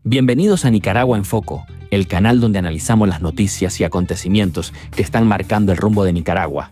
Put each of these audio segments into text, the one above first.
Bienvenidos a Nicaragua en Foco, el canal donde analizamos las noticias y acontecimientos que están marcando el rumbo de Nicaragua.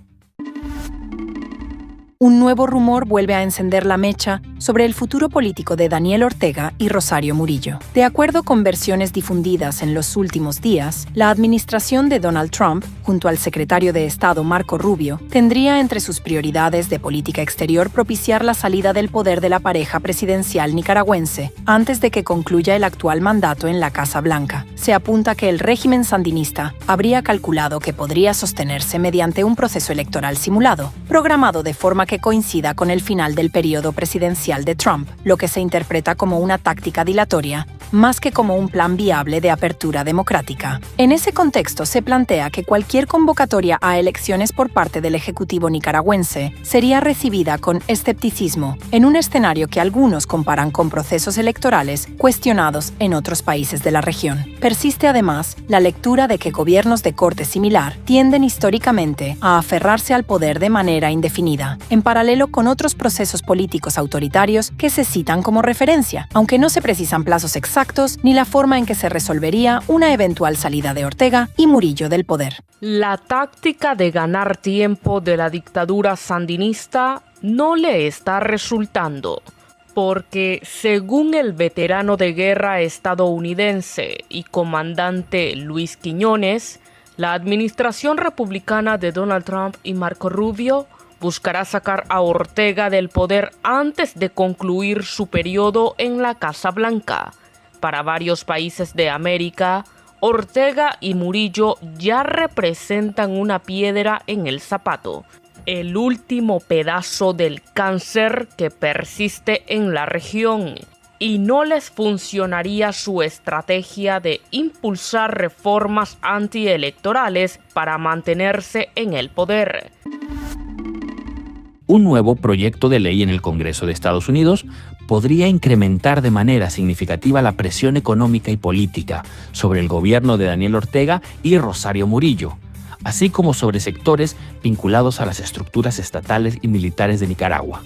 Un nuevo rumor vuelve a encender la mecha sobre el futuro político de Daniel Ortega y Rosario Murillo. De acuerdo con versiones difundidas en los últimos días, la administración de Donald Trump, junto al secretario de Estado Marco Rubio, tendría entre sus prioridades de política exterior propiciar la salida del poder de la pareja presidencial nicaragüense antes de que concluya el actual mandato en la Casa Blanca. Se apunta que el régimen sandinista habría calculado que podría sostenerse mediante un proceso electoral simulado, programado de forma que coincida con el final del periodo presidencial de Trump, lo que se interpreta como una táctica dilatoria, más que como un plan viable de apertura democrática. En ese contexto se plantea que cualquier convocatoria a elecciones por parte del Ejecutivo nicaragüense sería recibida con escepticismo, en un escenario que algunos comparan con procesos electorales cuestionados en otros países de la región. Persiste además la lectura de que gobiernos de corte similar tienden históricamente a aferrarse al poder de manera indefinida, en paralelo con otros procesos políticos autoritarios que se citan como referencia, aunque no se precisan plazos exactos ni la forma en que se resolvería una eventual salida de Ortega y Murillo del poder. La táctica de ganar tiempo de la dictadura sandinista no le está resultando, porque según el veterano de guerra estadounidense y comandante Luis Quiñones, la administración republicana de Donald Trump y Marco Rubio buscará sacar a Ortega del poder antes de concluir su periodo en la Casa Blanca. Para varios países de América, Ortega y Murillo ya representan una piedra en el zapato, el último pedazo del cáncer que persiste en la región, y no les funcionaría su estrategia de impulsar reformas antielectorales para mantenerse en el poder. Un nuevo proyecto de ley en el Congreso de Estados Unidos podría incrementar de manera significativa la presión económica y política sobre el gobierno de Daniel Ortega y Rosario Murillo, así como sobre sectores vinculados a las estructuras estatales y militares de Nicaragua.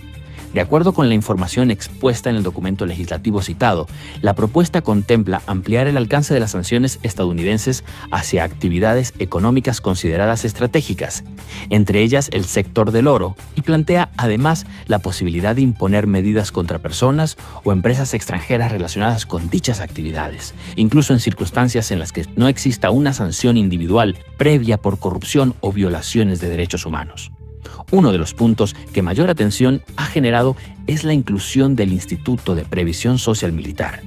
De acuerdo con la información expuesta en el documento legislativo citado, la propuesta contempla ampliar el alcance de las sanciones estadounidenses hacia actividades económicas consideradas estratégicas, entre ellas el sector del oro, y plantea además la posibilidad de imponer medidas contra personas o empresas extranjeras relacionadas con dichas actividades, incluso en circunstancias en las que no exista una sanción individual previa por corrupción o violaciones de derechos humanos. Uno de los puntos que mayor atención ha generado es la inclusión del Instituto de Previsión Social Militar,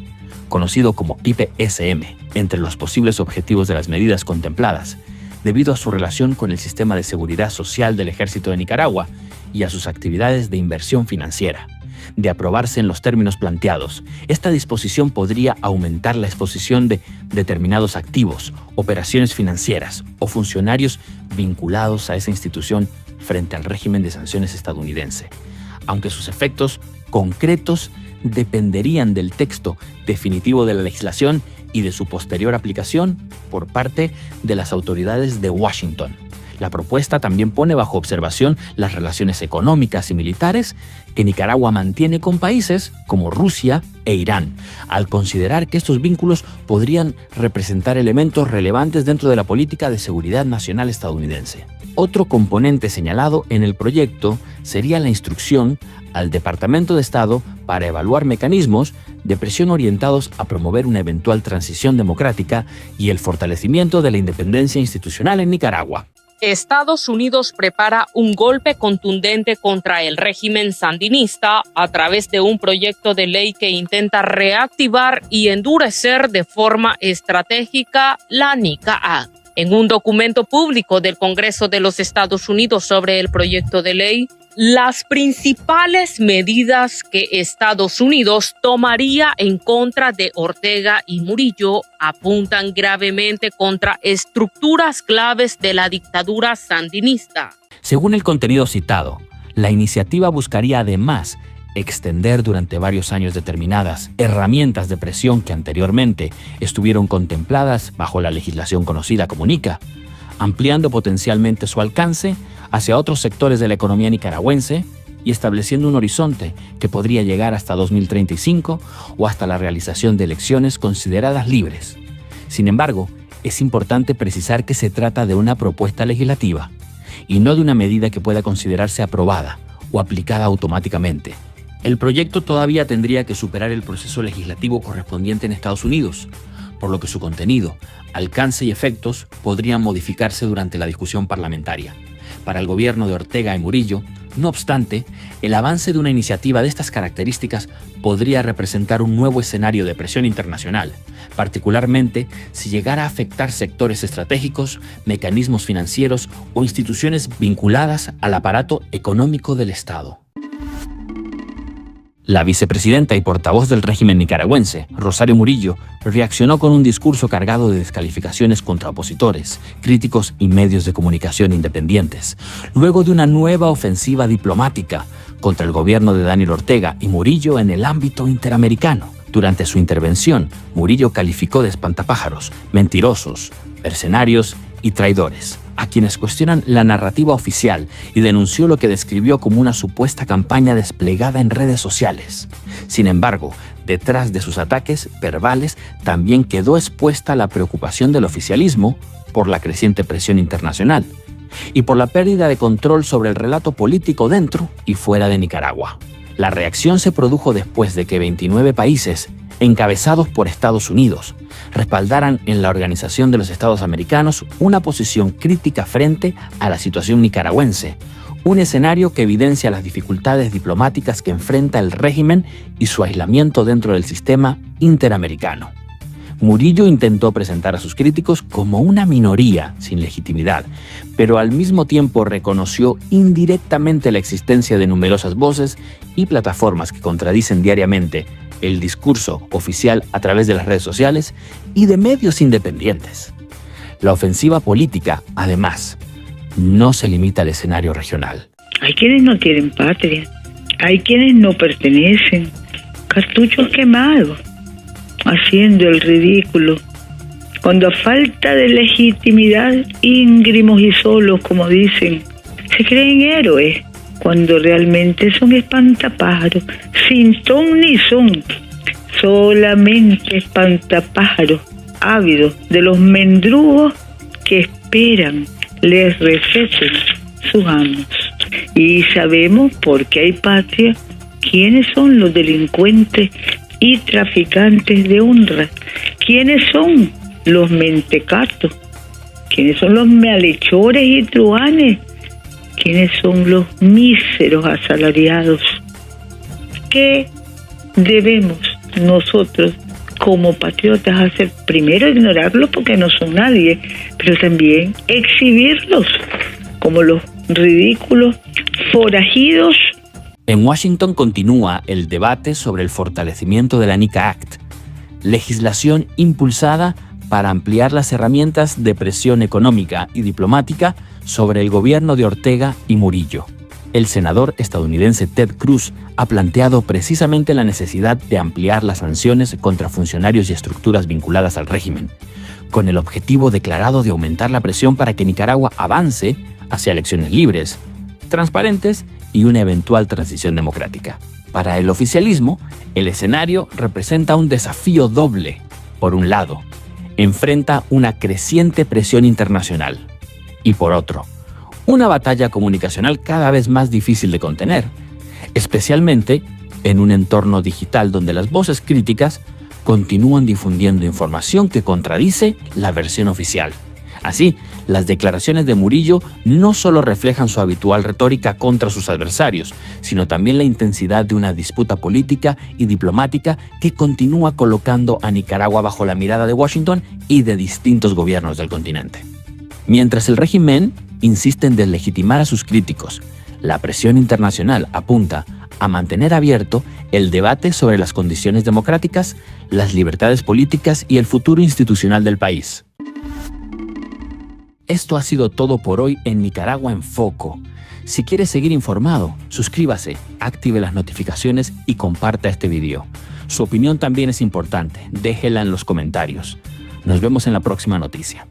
conocido como IPSM, entre los posibles objetivos de las medidas contempladas, debido a su relación con el sistema de seguridad social del Ejército de Nicaragua y a sus actividades de inversión financiera. De aprobarse en los términos planteados, esta disposición podría aumentar la exposición de determinados activos, operaciones financieras o funcionarios vinculados a esa institución frente al régimen de sanciones estadounidense, aunque sus efectos concretos dependerían del texto definitivo de la legislación y de su posterior aplicación por parte de las autoridades de Washington. La propuesta también pone bajo observación las relaciones económicas y militares que Nicaragua mantiene con países como Rusia e Irán, al considerar que estos vínculos podrían representar elementos relevantes dentro de la política de seguridad nacional estadounidense. Otro componente señalado en el proyecto sería la instrucción al Departamento de Estado para evaluar mecanismos de presión orientados a promover una eventual transición democrática y el fortalecimiento de la independencia institucional en Nicaragua. Estados Unidos prepara un golpe contundente contra el régimen sandinista a través de un proyecto de ley que intenta reactivar y endurecer de forma estratégica la NICA. En un documento público del Congreso de los Estados Unidos sobre el proyecto de ley, las principales medidas que Estados Unidos tomaría en contra de Ortega y Murillo apuntan gravemente contra estructuras claves de la dictadura sandinista. Según el contenido citado, la iniciativa buscaría además extender durante varios años determinadas herramientas de presión que anteriormente estuvieron contempladas bajo la legislación conocida como NICA, ampliando potencialmente su alcance hacia otros sectores de la economía nicaragüense y estableciendo un horizonte que podría llegar hasta 2035 o hasta la realización de elecciones consideradas libres. Sin embargo, es importante precisar que se trata de una propuesta legislativa y no de una medida que pueda considerarse aprobada o aplicada automáticamente. El proyecto todavía tendría que superar el proceso legislativo correspondiente en Estados Unidos, por lo que su contenido, alcance y efectos podrían modificarse durante la discusión parlamentaria. Para el gobierno de Ortega y Murillo, no obstante, el avance de una iniciativa de estas características podría representar un nuevo escenario de presión internacional, particularmente si llegara a afectar sectores estratégicos, mecanismos financieros o instituciones vinculadas al aparato económico del Estado. La vicepresidenta y portavoz del régimen nicaragüense, Rosario Murillo, reaccionó con un discurso cargado de descalificaciones contra opositores, críticos y medios de comunicación independientes, luego de una nueva ofensiva diplomática contra el gobierno de Daniel Ortega y Murillo en el ámbito interamericano. Durante su intervención, Murillo calificó de espantapájaros, mentirosos, mercenarios y traidores a quienes cuestionan la narrativa oficial y denunció lo que describió como una supuesta campaña desplegada en redes sociales. Sin embargo, detrás de sus ataques verbales también quedó expuesta la preocupación del oficialismo por la creciente presión internacional y por la pérdida de control sobre el relato político dentro y fuera de Nicaragua. La reacción se produjo después de que 29 países, encabezados por Estados Unidos, respaldaran en la Organización de los Estados Americanos una posición crítica frente a la situación nicaragüense, un escenario que evidencia las dificultades diplomáticas que enfrenta el régimen y su aislamiento dentro del sistema interamericano. Murillo intentó presentar a sus críticos como una minoría sin legitimidad, pero al mismo tiempo reconoció indirectamente la existencia de numerosas voces y plataformas que contradicen diariamente el discurso oficial a través de las redes sociales y de medios independientes. La ofensiva política, además, no se limita al escenario regional. Hay quienes no tienen patria, hay quienes no pertenecen, cartuchos quemados, haciendo el ridículo, cuando a falta de legitimidad, íngrimos y solos, como dicen, se creen héroes, cuando realmente son espantapájaros, sin ton ni son, solamente espantapájaros, ávidos de los mendrugos que esperan les receten sus amos. Y sabemos, porque hay patria, quiénes son los delincuentes y traficantes de honra, quiénes son los mentecatos, quiénes son los malhechores y truhanes, quiénes son los míseros asalariados. ¿Qué debemos nosotros como patriotas hacer? Primero, ignorarlos porque no son nadie, pero también exhibirlos como los ridículos forajidos. En Washington continúa el debate sobre el fortalecimiento de la NICA Act, legislación impulsada para ampliar las herramientas de presión económica y diplomática sobre el gobierno de Ortega y Murillo. El senador estadounidense Ted Cruz ha planteado precisamente la necesidad de ampliar las sanciones contra funcionarios y estructuras vinculadas al régimen, con el objetivo declarado de aumentar la presión para que Nicaragua avance hacia elecciones libres, transparentes y una eventual transición democrática. Para el oficialismo, el escenario representa un desafío doble. Por un lado, enfrenta una creciente presión internacional y por otro, una batalla comunicacional cada vez más difícil de contener, especialmente en un entorno digital donde las voces críticas continúan difundiendo información que contradice la versión oficial. Así, las declaraciones de Murillo no solo reflejan su habitual retórica contra sus adversarios, sino también la intensidad de una disputa política y diplomática que continúa colocando a Nicaragua bajo la mirada de Washington y de distintos gobiernos del continente. Mientras el régimen insiste en deslegitimar a sus críticos, la presión internacional apunta a mantener abierto el debate sobre las condiciones democráticas, las libertades políticas y el futuro institucional del país. Esto ha sido todo por hoy en Nicaragua en Foco. Si quieres seguir informado, suscríbase, active las notificaciones y comparta este video. Su opinión también es importante, déjela en los comentarios. Nos vemos en la próxima noticia.